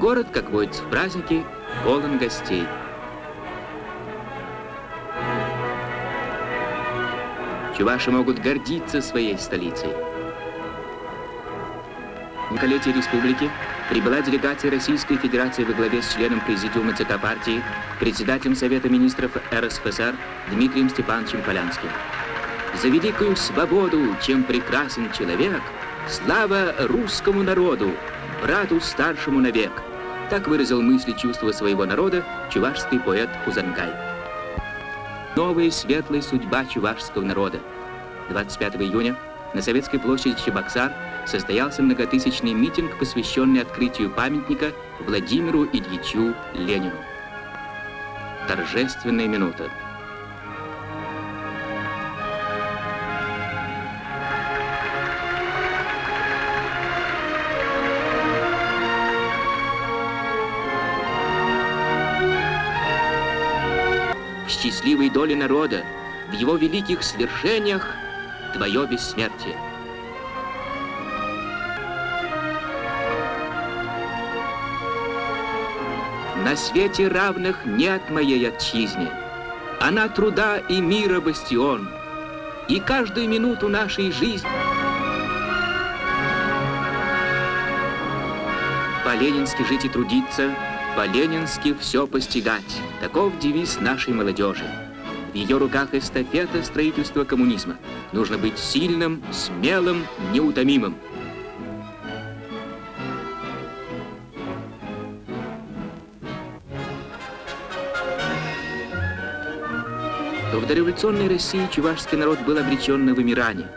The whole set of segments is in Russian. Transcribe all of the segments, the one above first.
Город, как водится в праздники, полон гостей. Чуваши могут гордиться своей столицей. В столетие республики прибыла делегация Российской Федерации во главе с членом Президиума ЦК партии, председателем Совета министров РСФСР Дмитрием Степановичем Полянским. За великую свободу, чем прекрасен человек, слава русскому народу, брату старшему навек. Так выразил мысли и чувства своего народа чувашский поэт Узангай. Новая светлая судьба чувашского народа. 25 июня на Советской площади Чебоксар состоялся многотысячный митинг, посвященный открытию памятника Владимиру Ильичу Ленину. Торжественная минута. В счастливой доле народа, в его великих свершениях твое бессмертие. На свете равных нет моей отчизне. Она труда и мира бастион. И каждую минуту нашей жизни по-ленински жить и трудиться, по-ленински все постигать. Таков девиз нашей молодежи. В ее руках эстафета строительства коммунизма. Нужно быть сильным, смелым, неутомимым. В дореволюционной России чувашский народ был обречен на вымирание.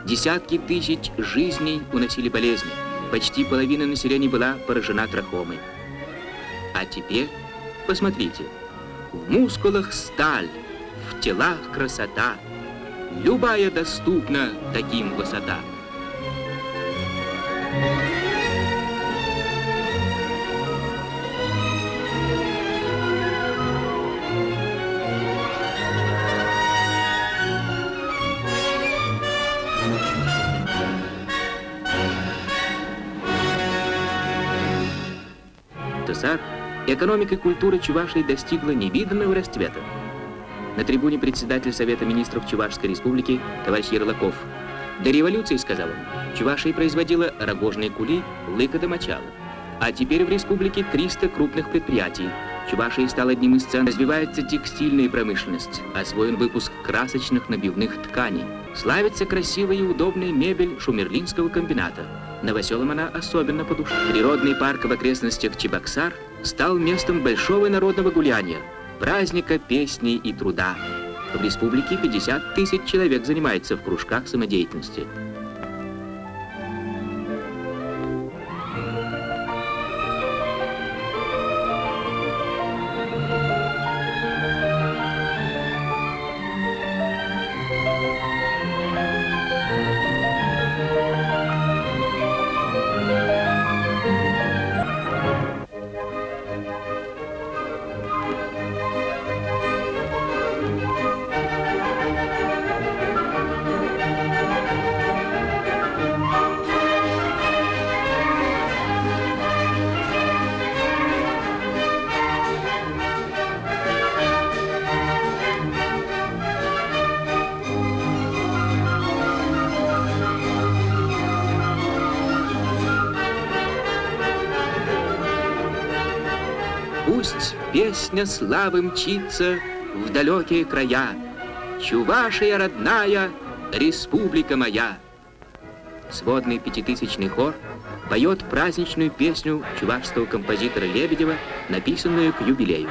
Десятки тысяч жизней уносили болезни. Почти половина населения была поражена трахомой. А теперь, посмотрите, в мускулах сталь, в телах красота. любая доступна таким высота. СССР экономика и культура Чувашии достигла невиданного расцвета. На трибуне председатель Совета министров Чувашской республики товарищ Ярлаков. До революции, сказал он, Чувашия производила рогожные кули, лыка до мочала. А теперь в республике 300 крупных предприятий. Чувашия стала одним из центров. Развивается текстильная промышленность, освоен выпуск красочных набивных тканей. Славится красивая и удобная мебель Шумерлинского комбината. Новоселам она особенно по душе. Природный парк в окрестностях Чебоксар стал местом большого народного гуляния, праздника песни и труда. В республике 50 тысяч человек занимается в кружках самодеятельности. Пусть песня славы мчится в далекие края, Чувашия родная, республика моя. Сводный пятитысячный хор поет праздничную песню чувашского композитора Лебедева, написанную к юбилею.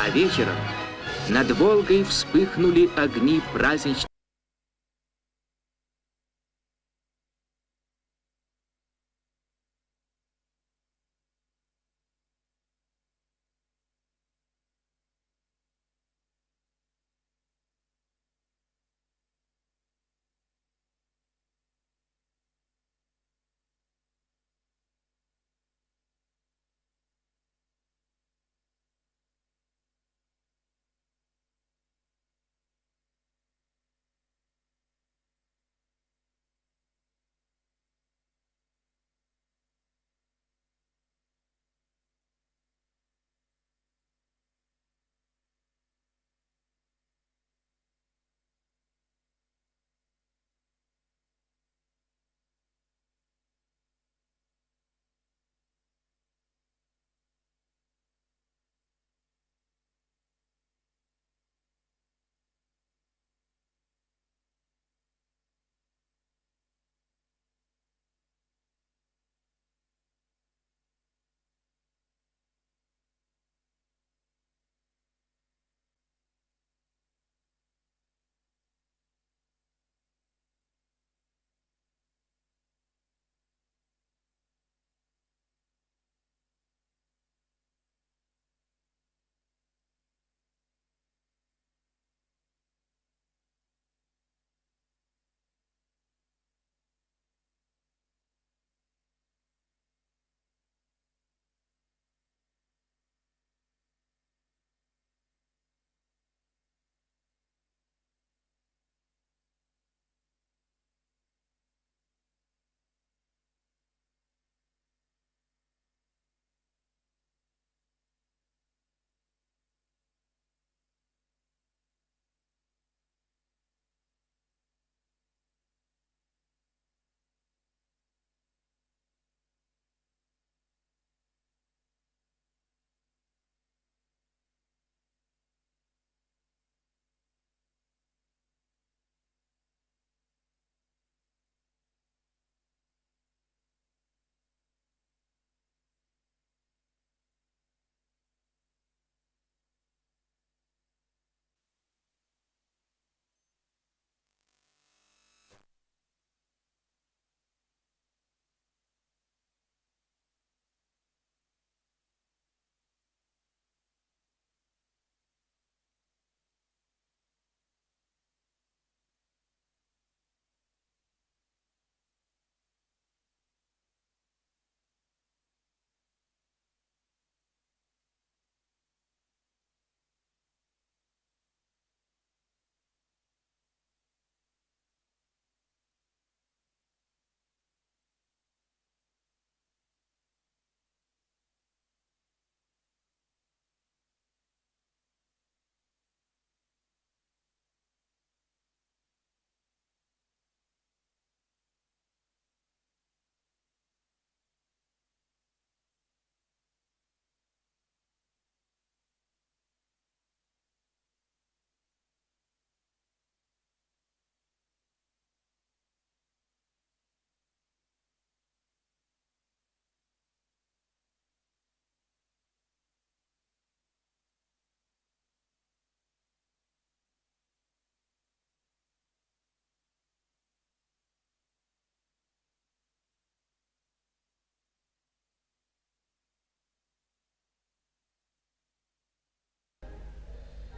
А вечером над Волгой вспыхнули огни праздничных.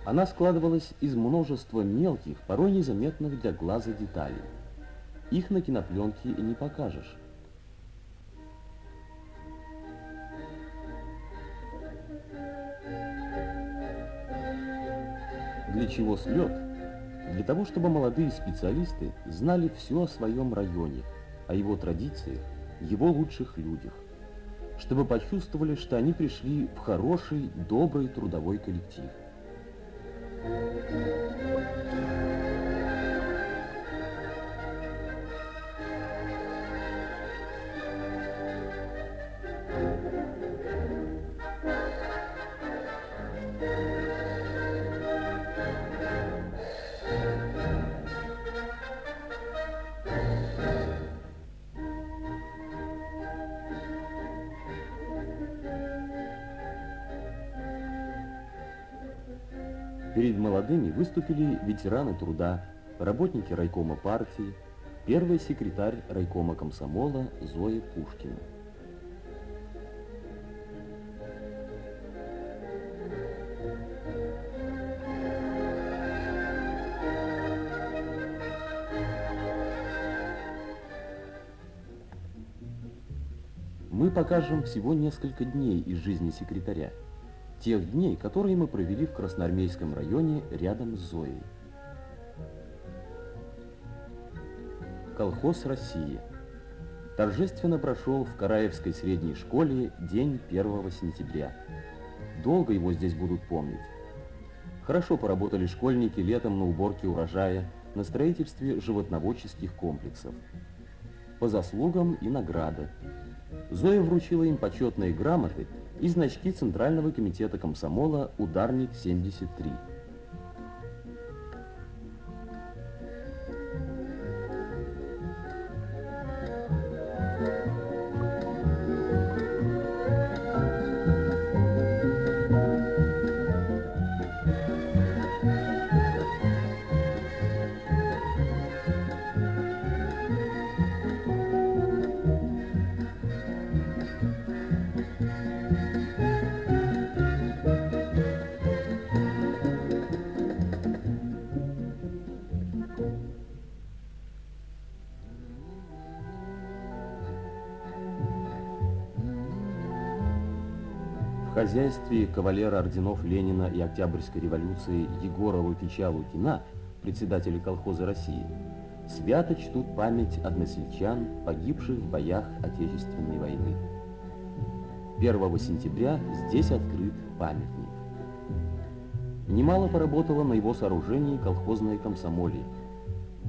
Она складывалась из множества мелких, порой незаметных для глаза деталей. Их на кинопленке и не покажешь. Для чего слет? Для того, чтобы молодые специалисты знали все о своем районе, о его традициях, его лучших людях. Чтобы почувствовали, что они пришли в хороший, добрый трудовой коллектив. Перед молодыми выступили ветераны труда, работники райкома партии, первый секретарь райкома комсомола Зоя Пушкина. Мы покажем всего несколько дней из жизни секретаря. Тех дней, которые мы провели в Красноармейском районе рядом с Зоей. Колхоз «Россия» торжественно прошел в Караевской средней школе день 1 сентября. Долго его здесь будут помнить. Хорошо поработали школьники летом на уборке урожая, на строительстве животноводческих комплексов. По заслугам и награды. Зоя вручила им почетные грамоты и значки Центрального комитета комсомола «Ударник-73». В хозяйстве кавалера орденов Ленина и Октябрьской революции Егора Лукича-Лукина, председателя колхоза «России», свято чтут память односельчан, погибших в боях Отечественной войны. 1 сентября здесь открыт памятник. Немало поработала на его сооружении колхозное комсомолье.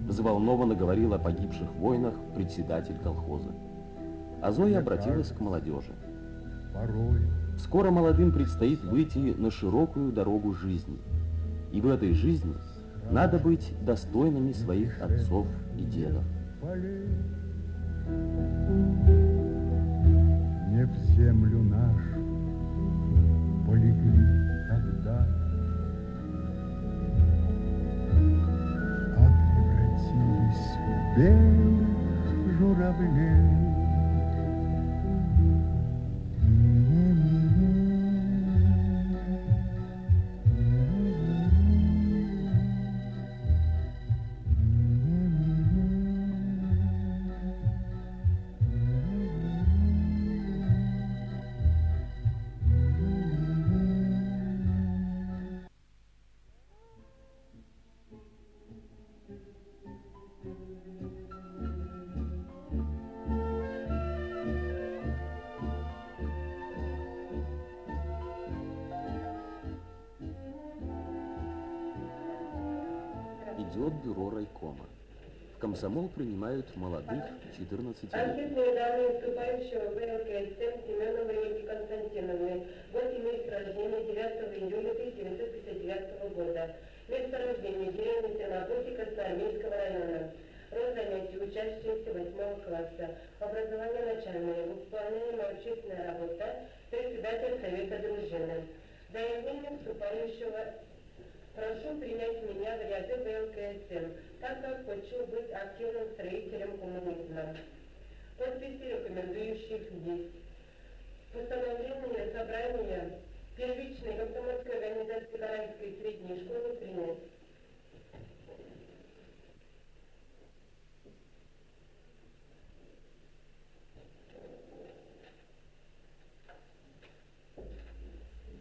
Взволнованно говорил о погибших войнах председатель колхоза. А Зоя обратилась к молодежи. Скоро молодым предстоит выйти на широкую дорогу жизни. И в этой жизни надо быть достойными своих отцов и дедов. Не в землю нашу полегли тогда, а превратились в белых журавлей. Идет бюро райкома. В комсомол принимают молодых 14 лет. Анкетные данные вступающего в ЛКСМ Семеновой Ольги Константиновны. Год имеет рождения 9 июля 1959 года. Место рождения деревня Тернопольский Красноармейского района. Род занятий учащийся 8 класса. Образование начальное. Выполняемая общественная работа. Председатель совета дружины. Заявление вступающего: прошу принять меня в ряды ВЛКСМ, так как хочу быть активным строителем коммунизма. Подписи рекомендующих есть. Постановление собрания первичной комсомольской организации Каральской средней школы принять.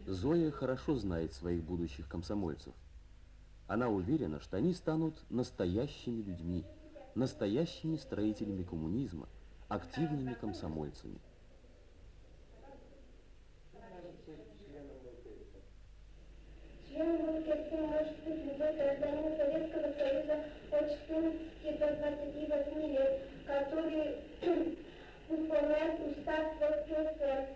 Зоя хорошо знает своих будущих комсомольцев. Она уверена, что они станут настоящими людьми, настоящими строителями коммунизма, активными комсомольцами. Членом оркестра может быть любой гражданин Советского Союза от 14 до 28 лет, который выполняет устав оркестра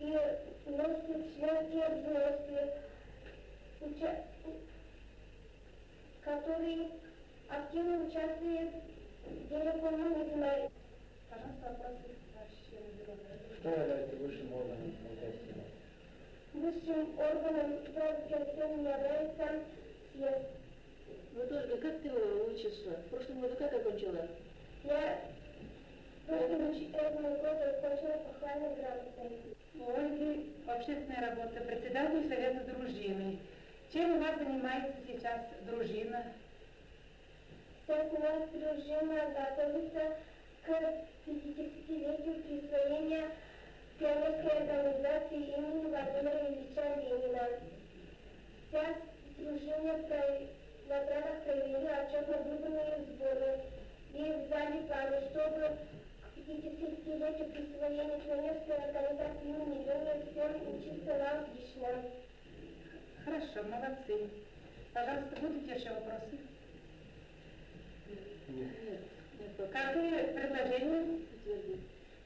и носит членские взносы, который активно участвует в деле коммунизма. Пожалуйста, вопросы. Что является высшим органом правительства? Высшим органом правительства является съезд. Вот, Ольга, как ты учишься? В прошлом году как окончила? Я в прошлом учебном году окончила похвальной грамотой. У Ольги общественная работа, председатель совета дружины. Чем у вас занимается сейчас дружина? Сейчас у нас дружина готовится к 50-летию присвоения пионерской организации имени Владимира Ильича Ленина. Сейчас дружина в наградах провели отчетно-выборные сборы и в зале память, чтобы к 50-летию присвоения пионерской организации имени Ленина всем учиться на отлично. Хорошо, молодцы. Пожалуйста, будут еще вопросы? Нет. Какие предложения?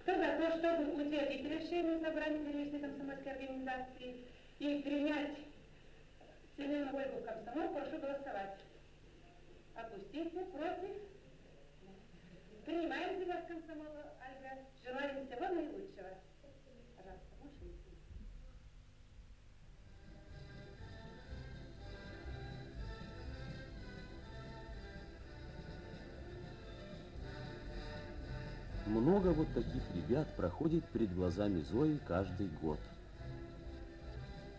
Кто за то, чтобы утвердить решение собрания первичной комсомольской организации и принять Семену Ольгу в комсомол, прошу голосовать. Опустите, против? Принимаем тебя в комсомол, Ольга. Желаем всего наилучшего. Пожалуйста, можешь идти. Много вот таких ребят проходит перед глазами Зои каждый год.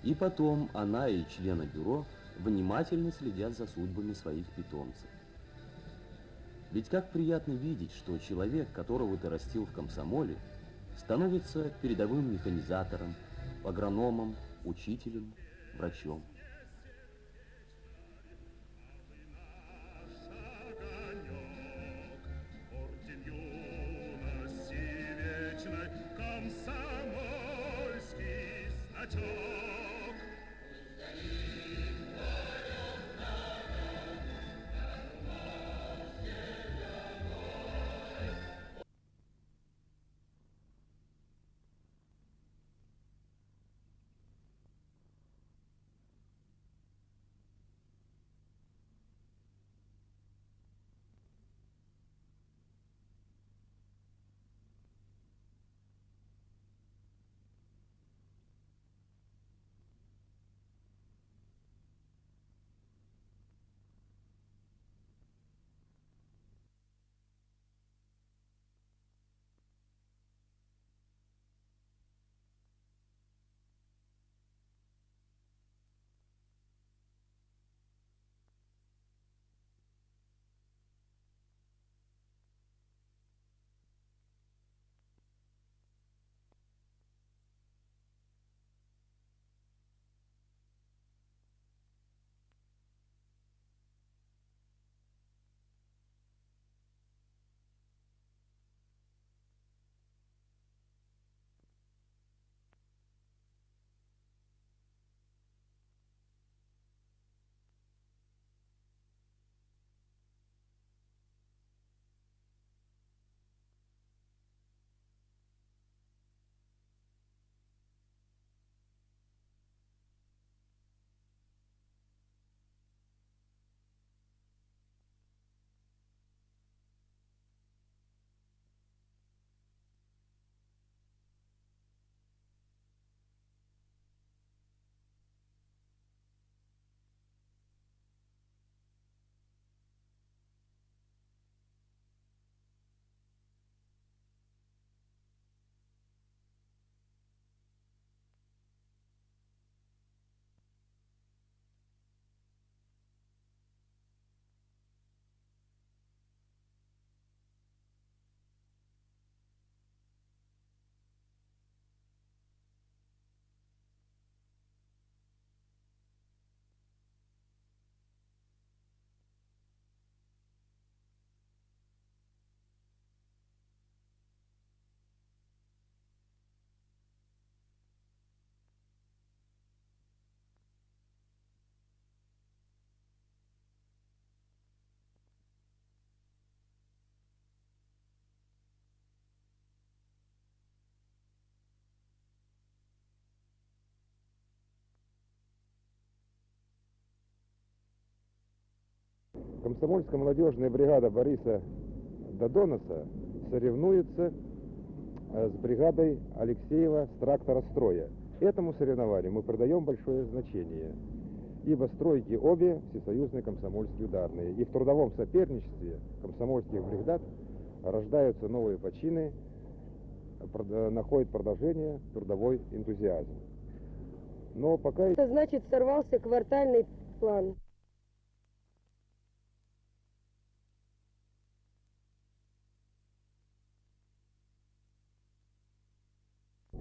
И потом она и члены бюро внимательно следят за судьбами своих питомцев. Ведь как приятно видеть, что человек, которого ты растил в комсомоле, становится передовым механизатором, агрономом, учителем, врачом. Комсомольский значок. Комсомольская молодежная бригада Бориса Додонаса соревнуется с бригадой Алексеева с тракторостроя. Этому соревнованию мы придаем большое значение, ибо стройки обе всесоюзные комсомольские ударные. И в трудовом соперничестве комсомольских бригад рождаются новые почины, находит продолжение трудовой энтузиазм. Но пока... Это значит, сорвался квартальный план.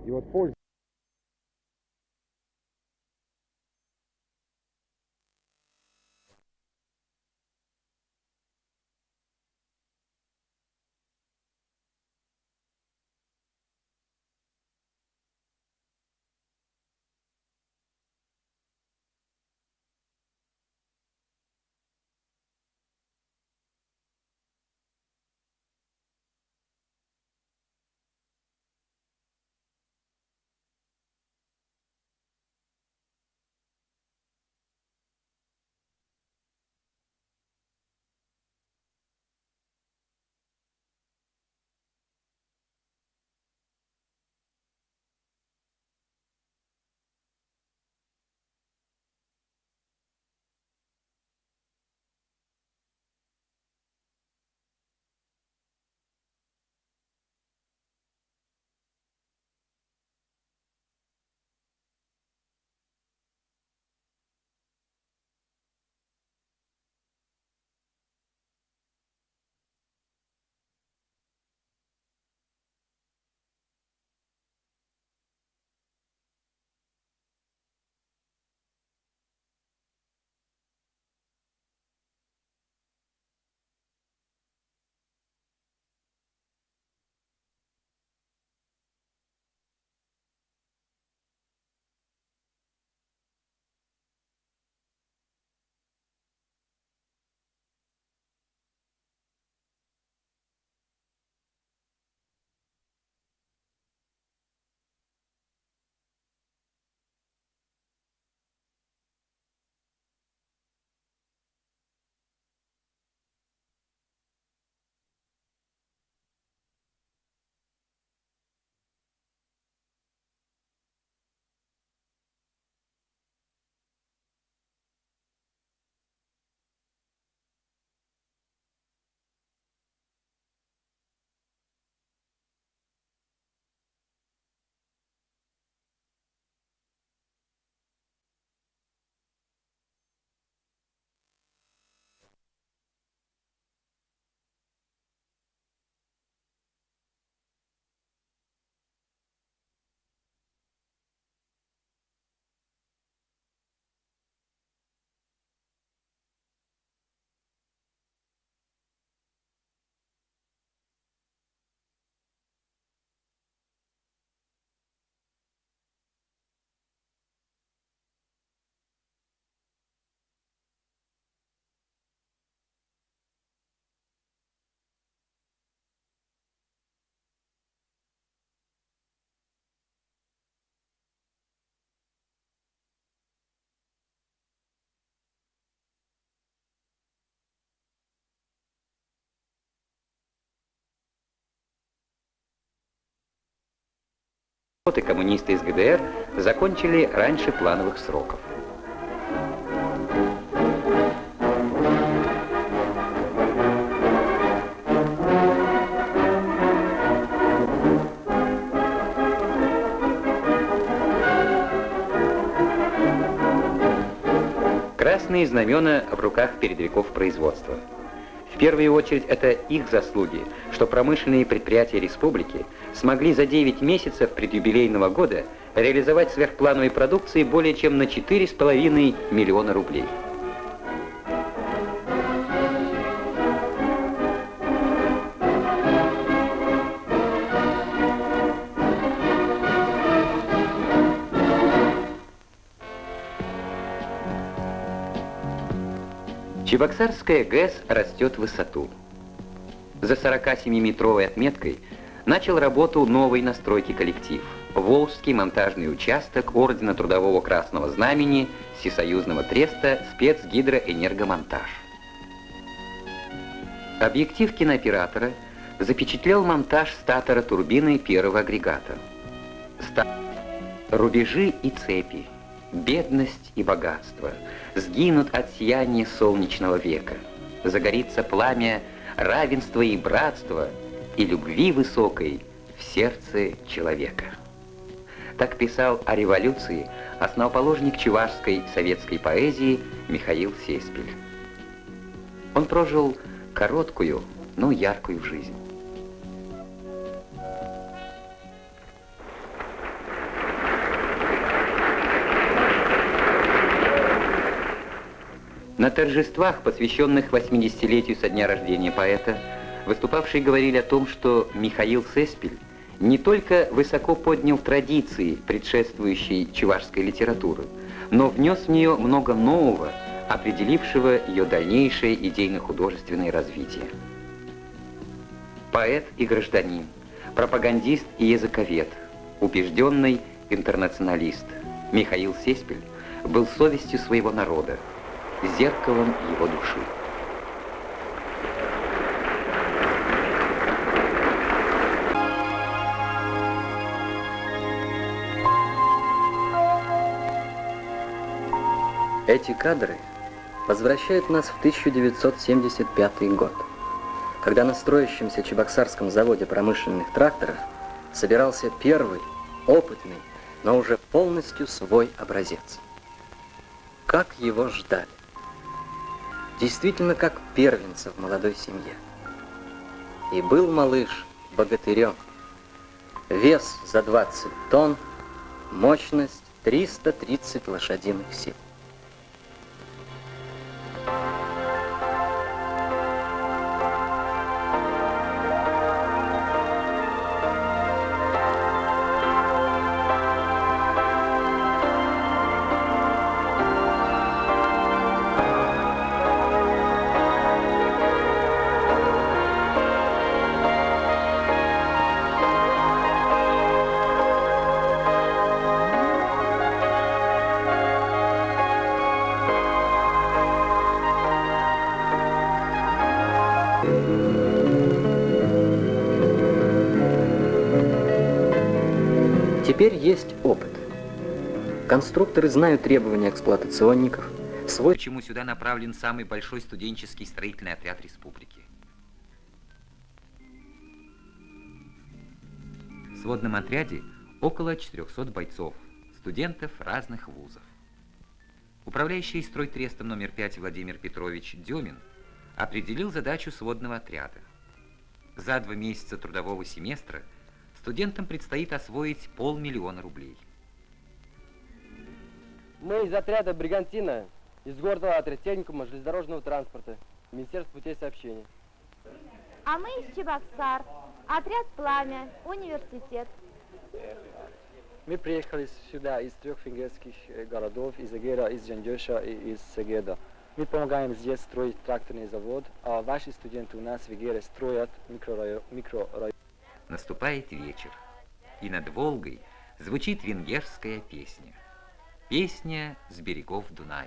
И вот польза... Коммунисты из ГДР закончили раньше плановых сроков. Красные знамена в руках передовиков производства. В первую очередь это их заслуги, что промышленные предприятия республики смогли за 9 месяцев предюбилейного года реализовать сверхплановой продукции более чем на 4,5 миллиона рублей. Чебоксарская ГЭС растет в высоту. За 47-метровой отметкой начал работу новой настройки коллектив – Волжский монтажный участок Ордена Трудового Красного Знамени Всесоюзного треста «Спецгидроэнергомонтаж». Объектив кинооператора запечатлел монтаж статора турбины первого агрегата. Рубежи и цепи, бедность и богатство сгинут от сияния солнечного века. Загорится пламя равенства и братства и любви высокой в сердце человека. Так писал о революции основоположник чувашской советской поэзии Михаил Сеспель. Он прожил короткую, но яркую жизнь. На торжествах, посвященных 80-летию со дня рождения поэта, выступавшие говорили о том, что Михаил Сеспель не только высоко поднял традиции, предшествующей чувашской литературы, но внес в нее много нового, определившего ее дальнейшее идейно-художественное развитие. Поэт и гражданин, пропагандист и языковед, убежденный интернационалист, Михаил Сеспель был совестью своего народа, зеркалом его души. Эти кадры возвращают нас в 1975 год, когда на строящемся Чебоксарском заводе промышленных тракторов собирался первый, опытный, но уже полностью свой образец. Как его ждали! Действительно, как первенца в молодой семье. И был малыш богатырем. Вес за 20 тонн, мощность 330 лошадиных сил. Теперь есть опыт. Конструкторы знают требования эксплуатационников. Почему сюда направлен самый большой студенческий строительный отряд республики? В сводном отряде около 400 бойцов, студентов разных вузов. Управляющий стройтрестом номер 5 Владимир Петрович Демин определил задачу сводного отряда. За 2 месяца трудового семестра студентам предстоит освоить 500 000 рублей. Мы из отряда «Бригантина», из гордого отрядтехникума железнодорожного транспорта, Министерства путей сообщения. А мы из Чебоксар, отряд «Пламя», университет. Мы приехали сюда из 3 венгерских городов, из Эгера, из Жандёша и из Сегеда. Мы помогаем здесь строить тракторный завод, а ваши студенты у нас в Эгере строят микрорайон. Наступает вечер, и над Волгой звучит венгерская песня. Песня с берегов Дуная.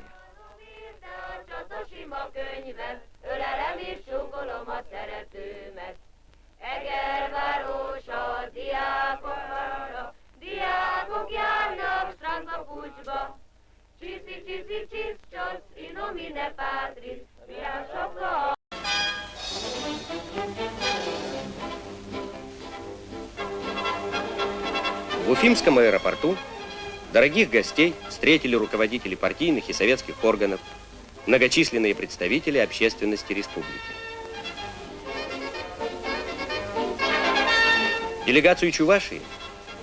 В Уфимском аэропорту дорогих гостей встретили руководители партийных и советских органов, многочисленные представители общественности республики. Делегацию Чувашии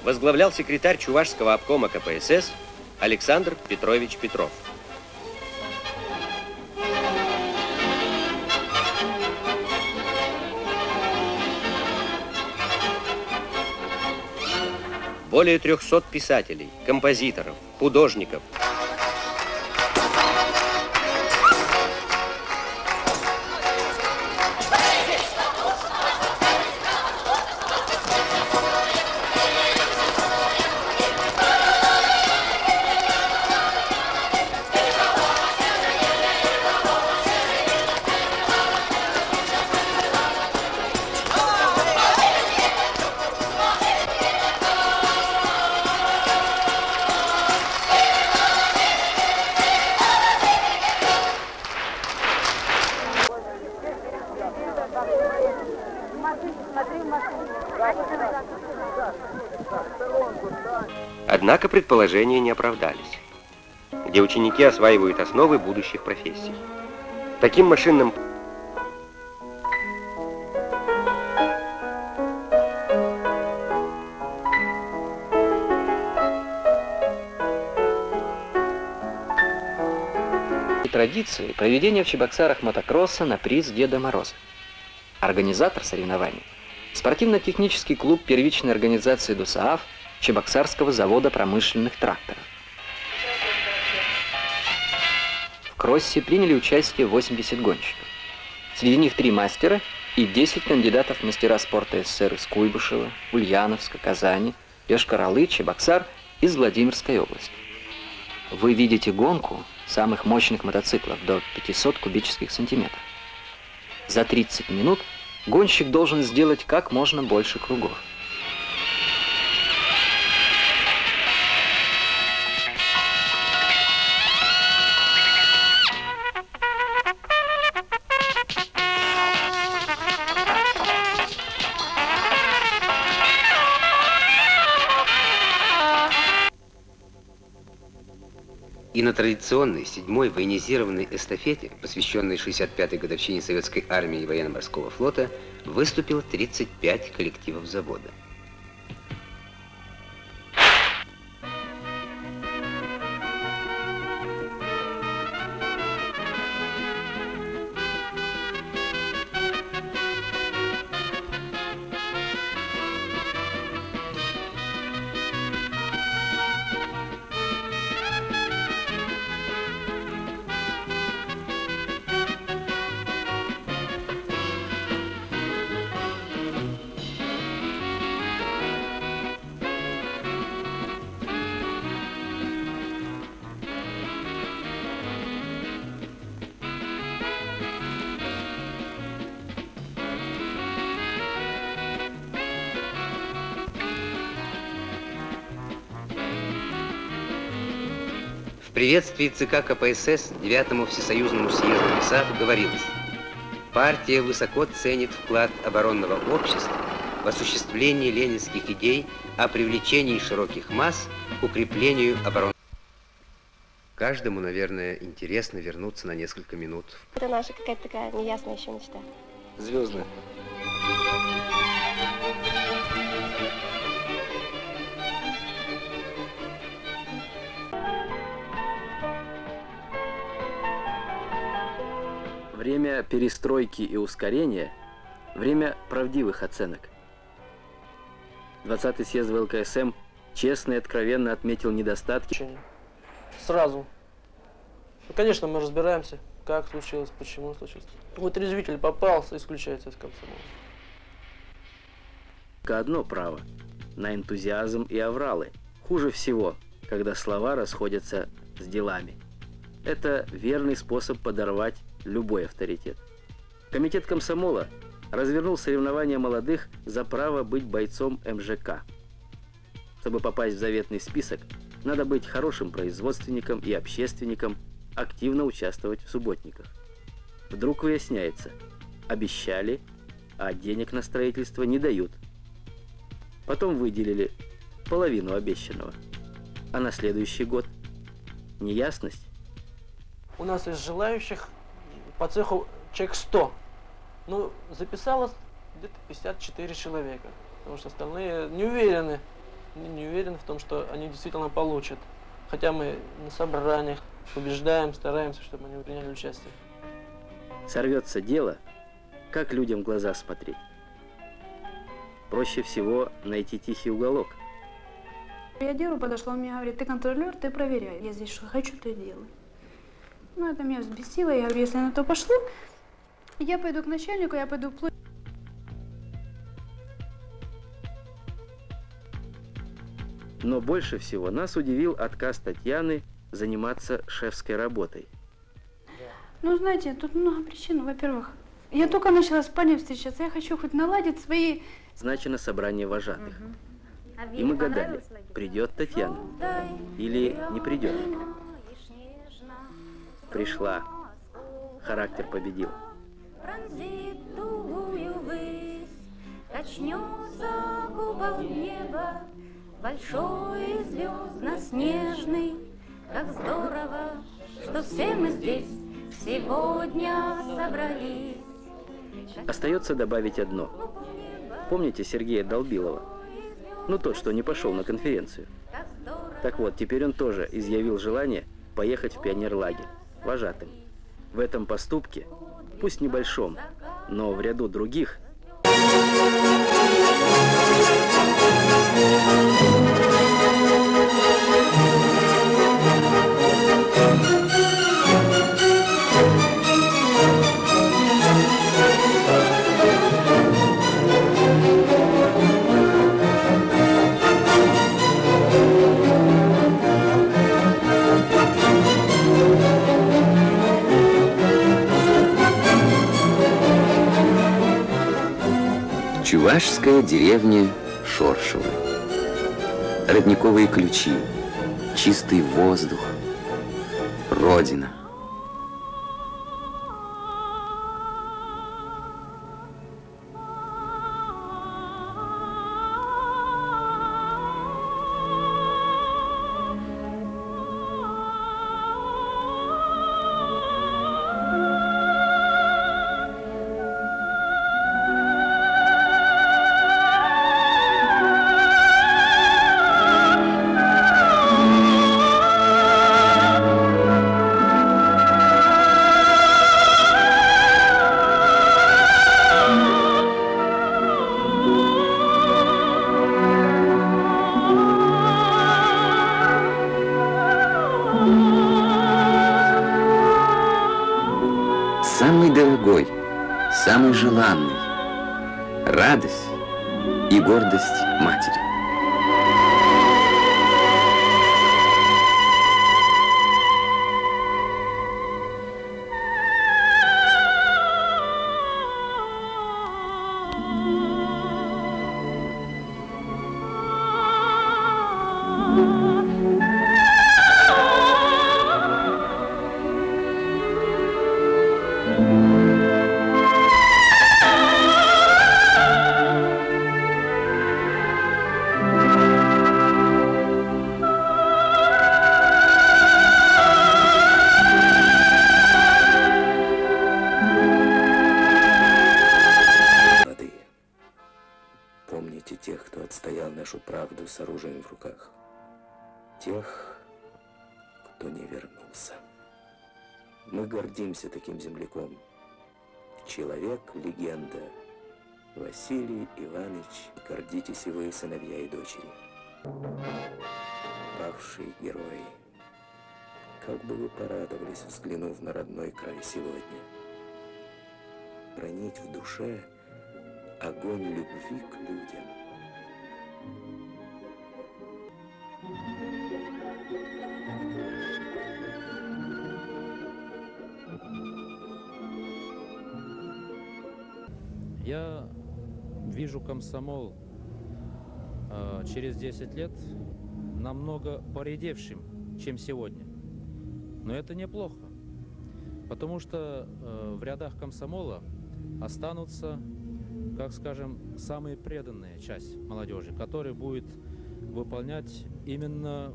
возглавлял секретарь Чувашского обкома КПСС Александр Петрович Петров. Более 300 писателей, композиторов, художников. Однако предположения не оправдались, где ученики осваивают основы будущих профессий. Таким машинным традиции проведения в Чебоксарах мотокросса на приз Деда Мороза. Организатор соревнований – спортивно-технический клуб первичной организации ДОСААФ Чебоксарского завода промышленных тракторов. В кроссе приняли участие 80 гонщиков. Среди них 3 мастера и 10 кандидатов в мастера спорта СССР из Куйбышева, Ульяновска, Казани, Йошкар-Олы, Чебоксар из Владимирской области. Вы видите гонку самых мощных мотоциклов до 500 кубических сантиметров. За 30 минут гонщик должен сделать как можно больше кругов. И на традиционной 7-й военизированной эстафете, посвященной 65-й годовщине Советской армии и военно-морского флота, выступило 35 коллективов завода. В приветствии ЦК КПСС 9-му Всесоюзному съезду МИСАФ говорилось: партия высоко ценит вклад оборонного общества в осуществлении ленинских идей о привлечении широких масс к укреплению обороны. Каждому, наверное, интересно вернуться на несколько минут. Это наша какая-то такая неясная еще мечта. Звездная. Время перестройки и ускорения – время правдивых оценок. 20-й съезд ВЛКСМ честно и откровенно отметил недостатки. Сразу. Ну, конечно, мы разбираемся, как случилось, почему случилось. Вот резвитель попался, исключается из комсомола. Только одно право – на энтузиазм и авралы. Хуже всего, когда слова расходятся с делами. Это верный способ подорвать любой авторитет. Комитет комсомола развернул соревнования молодых за право быть бойцом МЖК. Чтобы попасть в заветный список, надо быть хорошим производственником и общественником, активно участвовать в субботниках. Вдруг выясняется, обещали, а денег на строительство не дают. Потом выделили половину обещанного. А на следующий год неясность. У нас из желающих по цеху человек 100. Ну, записалось где-то 54 человека. Потому что остальные не уверены в том, что они действительно получат. Хотя мы на собраниях убеждаем, стараемся, чтобы они приняли участие. Сорвется дело, как людям в глаза смотреть? Проще всего найти тихий уголок. Я делу подошла, он мне говорит: ты контролер, ты проверяй. Я здесь что хочу, то и делаю. Ну, это меня взбесило. Я говорю: если на то пошло, я пойду к начальнику, я пойду вплоть. Но больше всего нас удивил отказ Татьяны заниматься шефской работой. Ну, знаете, тут много причин. Во-первых, я только начала с парнем встречаться, я хочу хоть наладить свои... Назначено собрание вожатых. И мы гадали, придет Татьяна или не придет. Пришла. Характер победил. Пронзит тугую высь, качнется купол неба, большой и звездно-снежный. Как здорово, что все мы здесь сегодня собрались. Остается добавить одно. Помните Сергея Долбилова? Ну, тот, что не пошел на конференцию. Так вот, теперь он тоже изъявил желание поехать в пионерлагерь вожатым. В этом поступке, пусть небольшом, но в ряду других, Чувашская деревня Шоршево. Родниковые ключи, чистый воздух, Родина. Самый дорогой, самый желанный, радость и гордость матери. Помните тех, кто отстоял нашу правду с оружием в руках. Тех, кто не вернулся. Мы гордимся таким земляком. Человек-легенда. Василий Иванович, гордитесь и вы, сыновья и дочери. Павшие герои. Как бы вы порадовались, взглянув на родной край сегодня. Хранить в душе огонь любви к людям. Я вижу комсомол через 10 лет намного поредевшим, чем сегодня. Но это неплохо, потому что в рядах комсомола останутся, как скажем, самые преданные часть молодежи, которая будет выполнять именно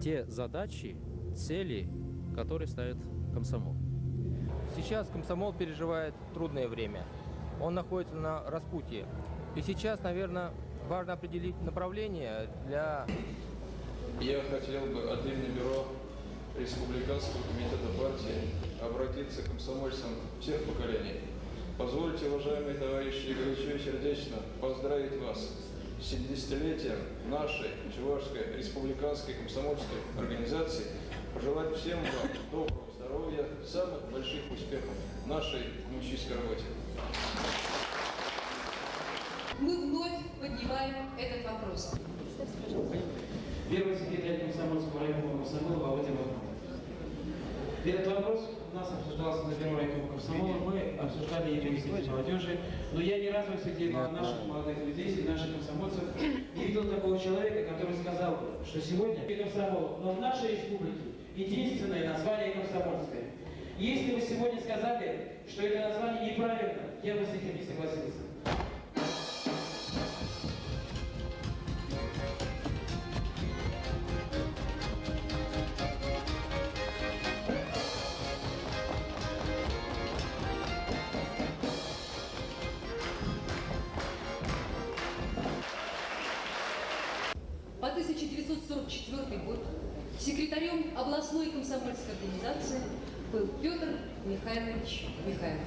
те задачи, цели, которые ставит комсомол. Сейчас комсомол переживает трудное время. Он находится на распутье. И сейчас, наверное, важно определить направление для... Я хотел бы от имени бюро Республиканского комитета партии обратиться к комсомольцам всех поколений. Позвольте, уважаемые товарищи, горячо и сердечно поздравить вас с 70-летием нашей Чувашской республиканской комсомольской организации, пожелать всем вам доброго здоровья, самых больших успехов в нашей коммунистической работе. Мы вновь поднимаем этот вопрос. Первый секретарь комсомольского райкома комсомола Володя Бахмутов. Этот вопрос у нас обсуждался на первом райкоме комсомола, мы обсуждали его среди молодежи, но я ни разу среди наших молодых людей, среди наших комсомольцев не видел такого человека, который сказал, что сегодня комсомол, но в нашей республике единственное название комсомольское. Если вы сегодня сказали, что это название неправильно, я бы с этим не согласился. 1944 год секретарем областной комсомольской организации был Петр Михайлович Михайлов.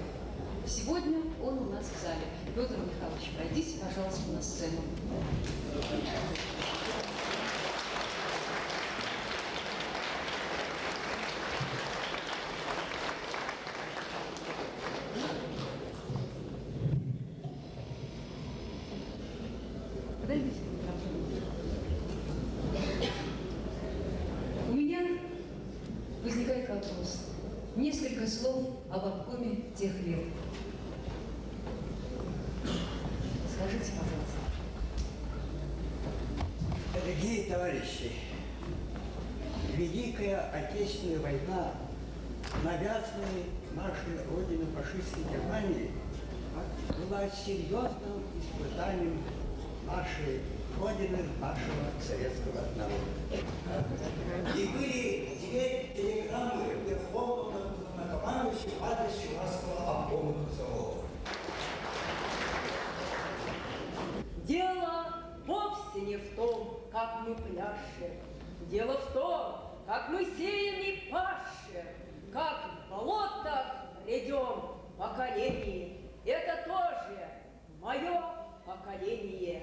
Сегодня он у нас в зале. Петр Михайлович, пройдите, пожалуйста, на сцену. У меня возникает вопрос. Несколько слов об обкоме тех лет. Скажите, пожалуйста. Дорогие товарищи, Великая Отечественная война, навязанная нашей Родине фашистской Германии, была серьезным испытанием нашей Родины, нашего советского народа. И были две телеграммы Верховного Главнокомандующего в адрес Чувашского обкома комсомола. Дело вовсе не в том, как мы пляшем. Дело в том, как мы сеем и пашем, как в болотах рядем поколение. Это тоже мое поколение.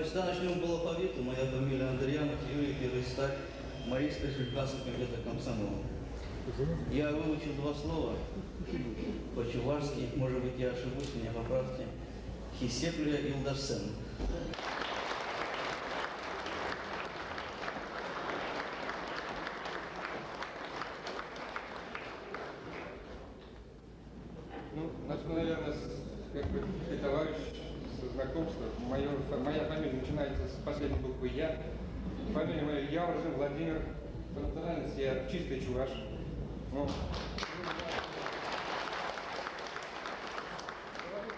Всегда начнем по алфавиту. Моя фамилия Андреянов, Юрий, первый стать, Марийская республиканская комитета комсомола. Я выучил два слова по-чувашски, может быть, я ошибусь, меня поправьте. Хисеплия и Илдашсен. Ну, начну, наверное, как бы товарищ. Знакомство. Моя фамилия начинается с последней буквы Я. Фамилия моя Яворжин Владимир. По национальности я чистый чуваш. Ну, говорю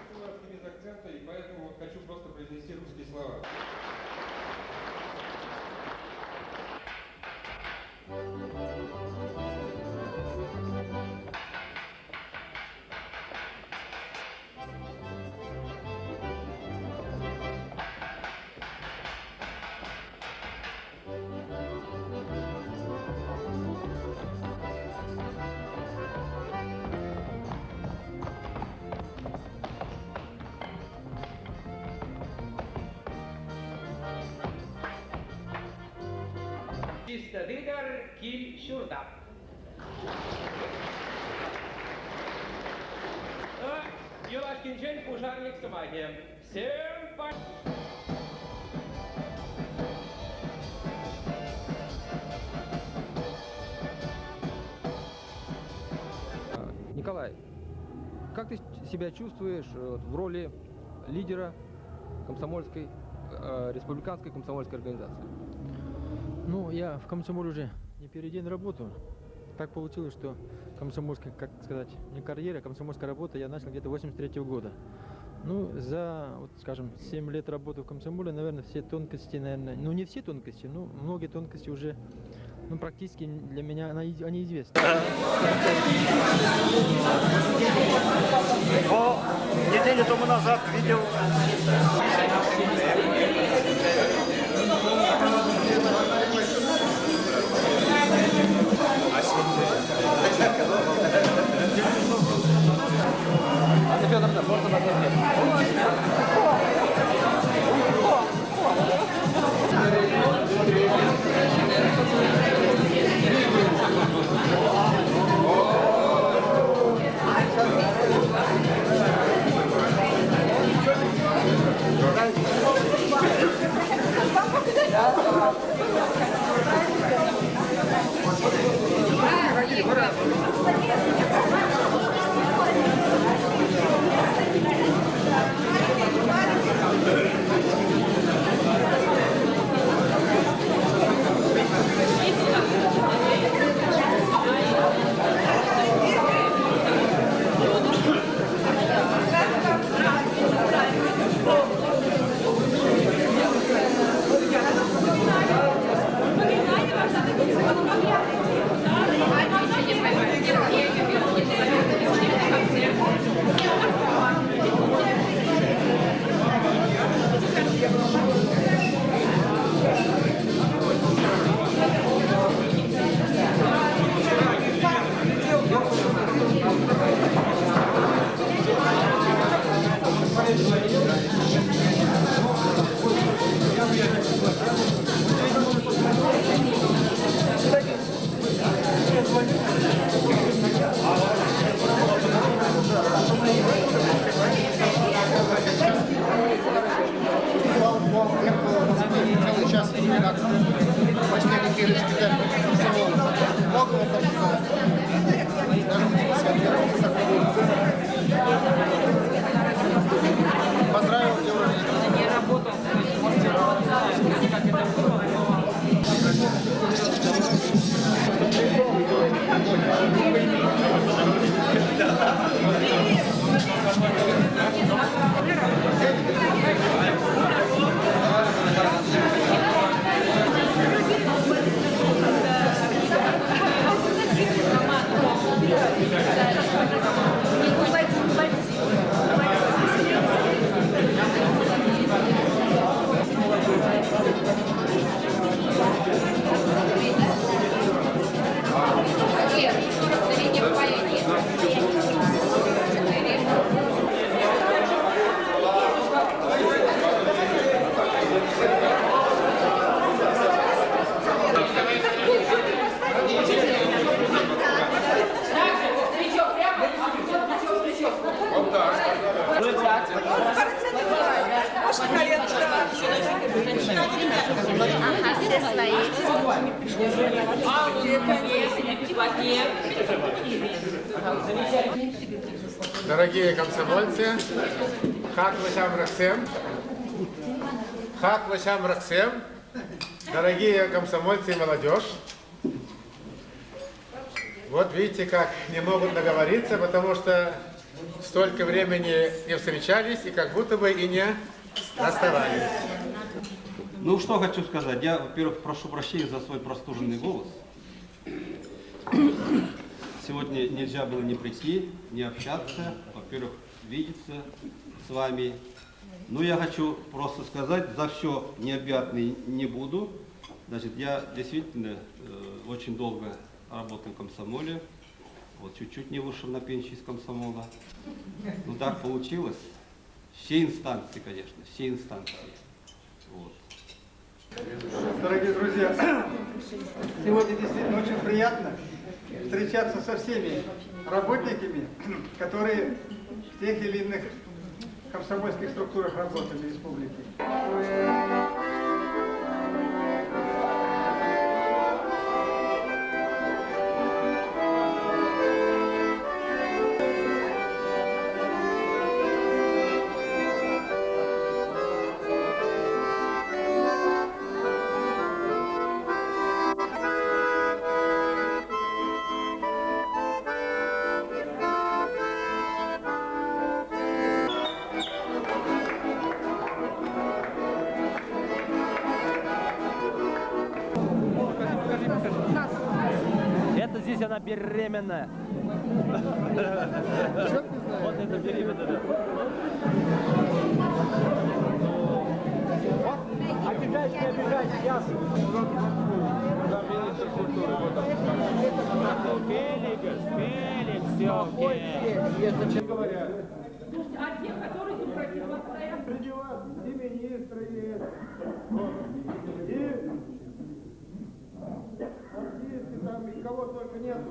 без акцента, и поэтому хочу просто произнести русские слова. Чистодыгар Киль Шурдап. Юлашкинчен пожарник Самаги. Всем пока. Николай, как ты себя чувствуешь в роли лидера комсомольской, республиканской комсомольской организации? Ну, я в комсомоле уже не первый день работаю. Так получилось, что комсомольская, как сказать, не карьера, а комсомольская работа я начал где-то 83-го года. Ну, за, вот, скажем, 7 лет работы в комсомоле, наверное, все тонкости, наверное, ну, не все тонкости, но многие тонкости уже, ну, практически для меня они известны. Неделю тому назад видел... Анна Федоровна, можно на ответ? Целый час почти какие-то спектакли комсомола. Много вопросов. Поздравил с днем рождения. Я работал, как это было. Дорогие комсомольцы, Хак Вашам Рахсем, Хак Вашам Рахсем, дорогие комсомольцы и молодежь. Вот видите, как не могут наговориться, потому что столько времени не встречались и как будто бы и не расставались. Ну, что хочу сказать. Я, во-первых, прошу прощения за свой простуженный голос. Сегодня нельзя было не прийти, не общаться, во-первых, видеться с вами. Но я хочу просто сказать, за все необъятный не буду. Значит, я действительно очень долго работал в комсомоле, вот чуть-чуть не вышел на пенсию из комсомола. Ну так получилось. Все инстанции, конечно, все инстанции. Вот. Дорогие друзья, сегодня действительно очень приятно встречаться со всеми работниками, которые в тех или иных комсомольских структурах работали в республике. Здесь она беременная. Вот это беременная. Обижайся, не обижайся, ясно. Министр культуры. Феликс, все окей. А те, которые тут противостоят? Среди вас и министры есть. Артисты там, и кого только нету.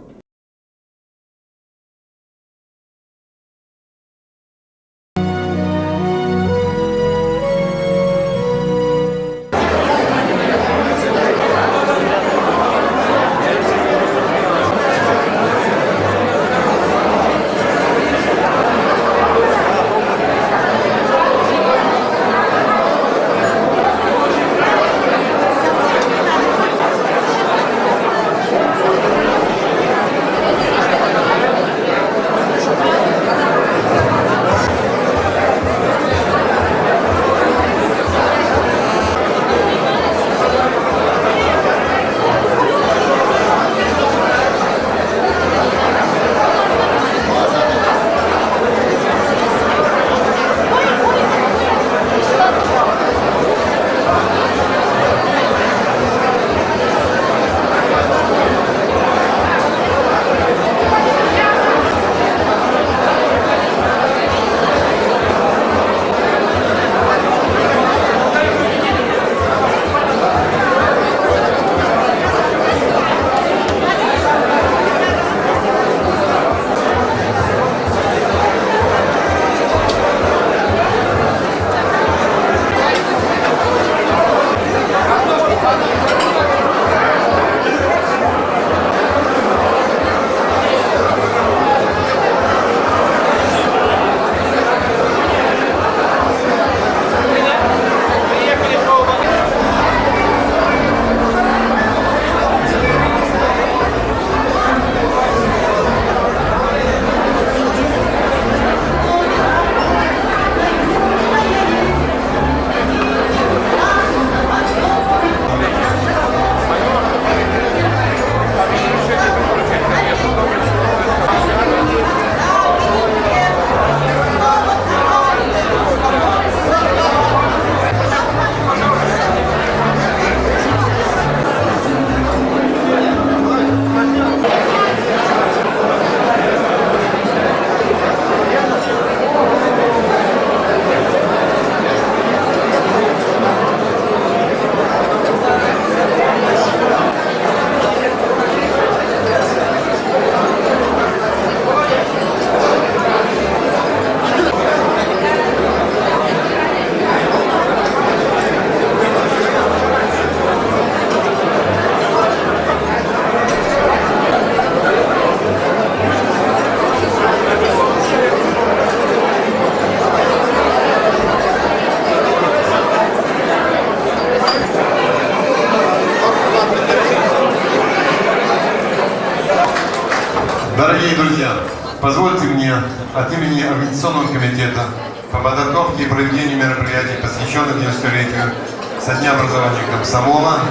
Дорогие друзья, позвольте мне от имени Организационного комитета по подготовке и проведению мероприятий, посвященных 90-летию со дня образования комсомола,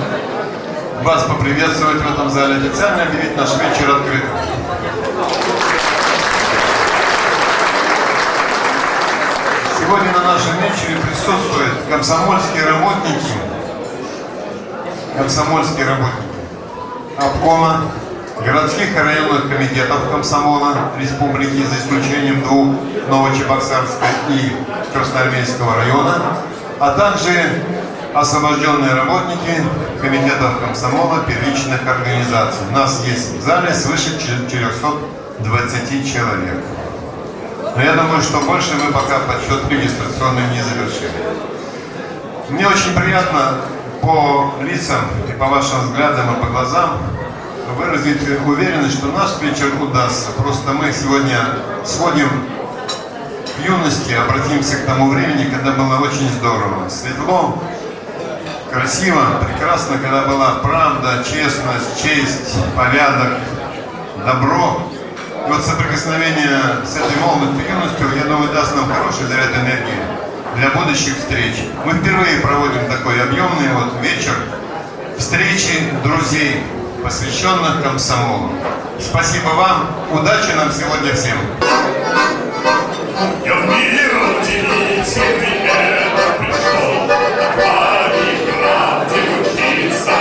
вас поприветствовать в этом зале, официально объявить наш вечер открытым. Сегодня на нашем вечере присутствуют комсомольские работники обкома, городских и районных комитетов комсомола республики, за исключением двух, Новочебоксарска и Красноармейского района, а также освобожденные работники комитетов комсомола первичных организаций. У нас есть в зале свыше 420 человек. Но я думаю, что больше мы пока подсчет регистрационный не завершили. Мне очень приятно по лицам и по вашим взглядам и по глазам выразить уверенность, что наш вечер удастся. Просто мы сегодня сводим к юности, обратимся к тому времени, когда было очень здорово, светло, красиво, прекрасно, когда была правда, честность, честь, порядок, добро. И вот соприкосновение с этой молодостью и юностью, я думаю, даст нам хороший заряд энергии для будущих встреч. Мы впервые проводим такой объемный вечер встречи друзей, посвященных комсомолу. Спасибо вам, удачи нам сегодня всем. Я в мир удивительный это пришел, праве правде учиться.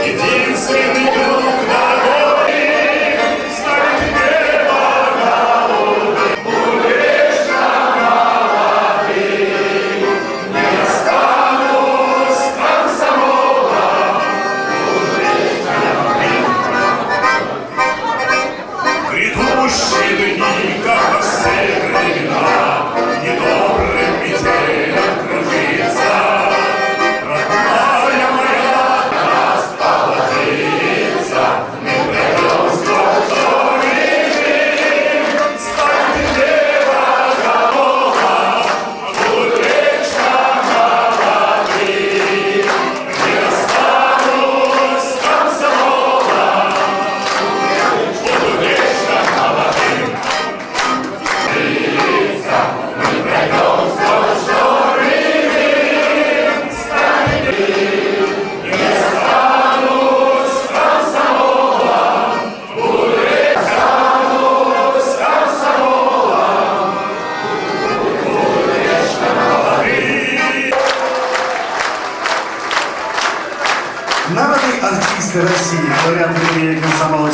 Единственный друг дороги, стать тебе богом. Будешь головы, не останусь комсомолом. Грядущие дни, как во все времена, недобрым метелем кружится. Родная моя, нас положится, мы пройдем сквозь журы. Стань тебе богом, будь вечно молодым. Не останусь комсомолом, буду вечно молодым. Мы пройдем сквозь журы. Стань не останусь комсомолом, буду останусь комсомолом, буду вечно молодым. Народный артист России, лауреат премии комсомола.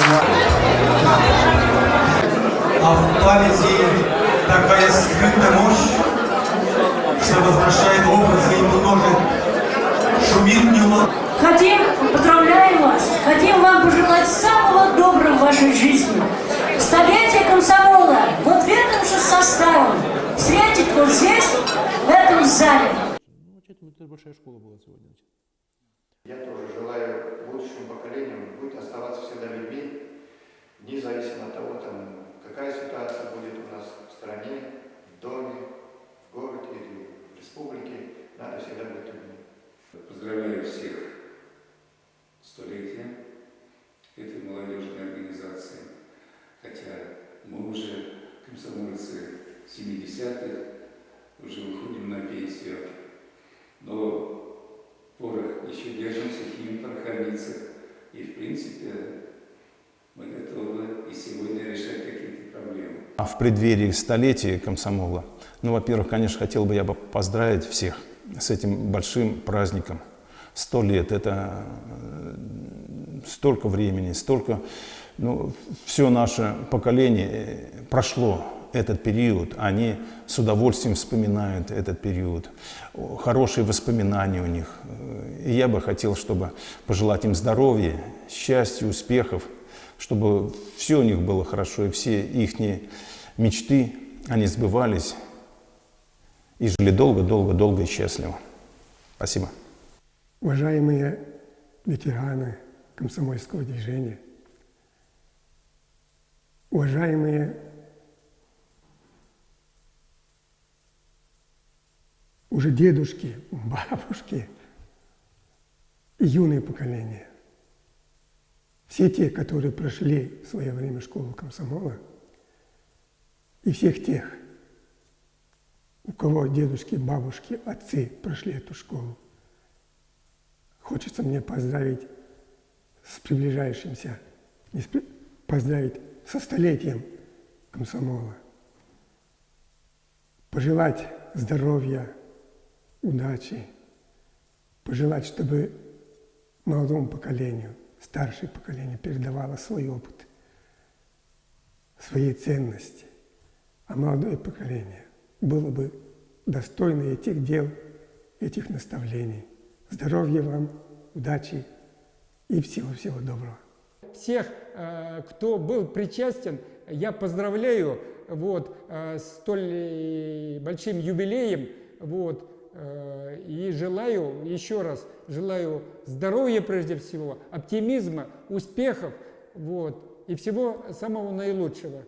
А в памяти такая скрытая мощь, что возвращает образы и множит, шумит днем. Хотим, поздравляем вас, хотим вам пожелать самого доброго в вашей жизни. Столетие комсомола вот в этом же составе встретит вот здесь, в этом зале. Большая школа была сегодня. Я тоже желаю будущему поколению оставаться всегда людьми, независимо от того, какая ситуация будет у нас в стране, в доме, в городе или в республике, надо всегда быть людьми. Поздравляю всех столетия этой молодежной организации, хотя мы уже комсомольцы 70-х, уже выходим на пенсию, но порох еще держимся, химн прохранится, и в принципе мы готовы и сегодня решать какие-то проблемы. В преддверии столетия комсомола, во-первых, конечно, хотел бы я поздравить всех с этим большим праздником. 100 лет – это столько времени, столько, все наше поколение прошло этот период, они с удовольствием вспоминают этот период, хорошие воспоминания у них. И я бы хотел, чтобы пожелать им здоровья, счастья, успехов, чтобы все у них было хорошо, и все их мечты, они сбывались, и жили долго-долго-долго и счастливо. Спасибо. Уважаемые ветераны комсомольского движения, уважаемые уже дедушки, бабушки и юное поколение, все те, которые прошли в свое время школу комсомола, и всех тех, у кого дедушки, бабушки, отцы прошли эту школу, хочется мне поздравить с приближающимся, поздравить со столетием комсомола, пожелать здоровья, удачи, пожелать, чтобы молодому поколению, старшее поколение передавало свой опыт, свои ценности, а молодое поколение было бы достойно этих дел, этих наставлений. Здоровья вам, удачи и всего-всего доброго. Всех, кто был причастен, я поздравляю с столь большим юбилеем. И желаю, еще раз, желаю здоровья прежде всего, оптимизма, успехов и всего самого наилучшего.